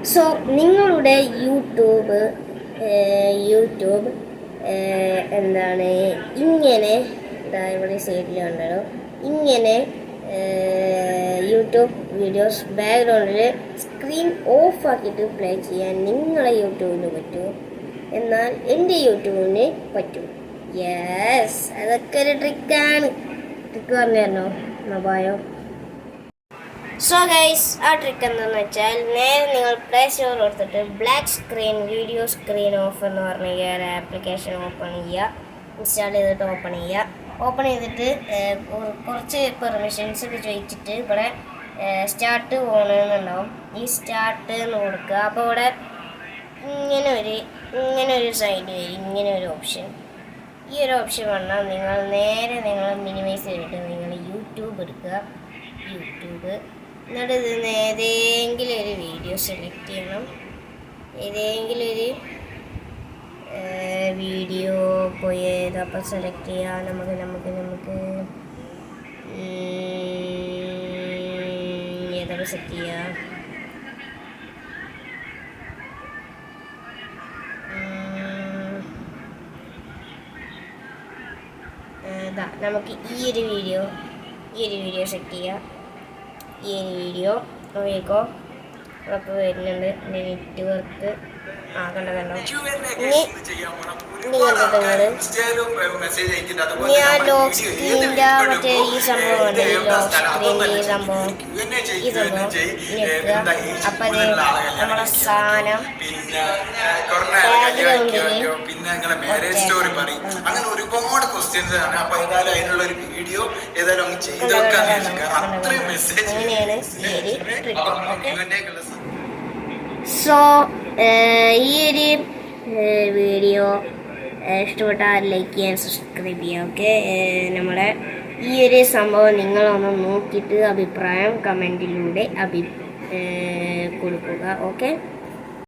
So നിങ്ങളുടെ YouTube എന്താണ് ഇങ്ങനെ ഇവിടെ സൈഡിൽ കണ്ടോ ഇങ്ങനെ യൂട്യൂബ് വീഡിയോസ് ബാക്ക്ഗ്രൗണ്ടിൽ സ്ക്രീൻ ഓഫ് ആക്കിയിട്ട് പ്ലേ ചെയ്യാൻ നിങ്ങളെ യൂട്യൂബിന് പറ്റും, എന്നാൽ എൻ്റെ യൂട്യൂബിന് പറ്റും. യെസ്, അതൊക്കെ ഒരു ട്രിക്ക് പറഞ്ഞു തരണോ നബായോ? സോ ഗൈസ്, ആ ട്രിക്ക് എന്താണെന്ന് വെച്ചാൽ നേരെ നിങ്ങൾ പ്ലേ സ്റ്റോർ കൊടുത്തിട്ട് black screen video screen off എന്ന് പറഞ്ഞ ഈ ഒരു ആപ്ലിക്കേഷൻ ഓപ്പൺ ചെയ്യുക, ഇൻസ്റ്റാൾ ചെയ്തിട്ട് ഓപ്പൺ ചെയ്തിട്ട് കുറച്ച് പെർമിഷൻസ് ഒക്കെ ചോദിച്ചിട്ട് ഇവിടെ സ്റ്റാർട്ട് പോകണമെന്നുണ്ടാവും. ഈ സ്റ്റാർട്ട് എന്ന് കൊടുക്കുക. അപ്പോൾ ഇവിടെ ഇങ്ങനെ ഒരു സൈഡ് വരും, ഇങ്ങനെ ഒരു ഓപ്ഷൻ. ഈ ഒരു ഓപ്ഷൻ വന്നാൽ നിങ്ങൾ മിനിമൈസ് ചെയ്തിട്ട് നിങ്ങൾ യൂട്യൂബ് എടുക്കുക. എന്നിട്ട് ഇതിൽ ഏതെങ്കിലും ഒരു വീഡിയോ സെലക്ട് ചെയ്യണം. ഏതെങ്കിലും ഒരു വീഡിയോ പോയി ഏതപ്പം സെലക്ട് ചെയ്യാം. നമുക്ക് ഏതൊക്കെ സെറ്റ് ചെയ്യാം. നമുക്ക് ഈ ഒരു വീഡിയോ സെറ്റ് ചെയ്യാം. ഈ ഒരു വീഡിയോ നോക്കിക്കോ, നമുക്ക് വരുന്നുണ്ട് നെറ്റ് വർക്ക്. കണ്ടോ ഇനി ഞാൻ ലോക്ക് സ്ക്രീനിൻ്റെ മറ്റേ ഈ സംഭവം ഉണ്ട്, ലോക്ക് സ്ക്രീനിൻ്റെ ഈ സംഭവം ഞെക്കുക. അപ്പം നമ്മളെ സാധനം അങ്ങനെ ഒരുപാട് ക്വസ്റ്റ്യൻസ് ആണ്. അപ്പൊ ഏതായാലും അതിനുള്ള ഒരു വീഡിയോ ഏതായാലും അങ്ങനെയാണ് ഈ ഒരു ട്രിക്ക്. സോ ഈ ഒരു വീഡിയോ ഇഷ്ടപ്പെട്ടാൽ ലൈക്ക് ചെയ്യാൻ, സബ്സ്ക്രൈബ് ചെയ്യാം. ഓക്കെ, നമ്മളെ ഈ ഒരു സംഭവം നിങ്ങളൊന്ന് നോക്കിയിട്ട് അഭിപ്രായം കമൻറ്റിലൂടെ കൊടുക്കുക. ഓക്കെ.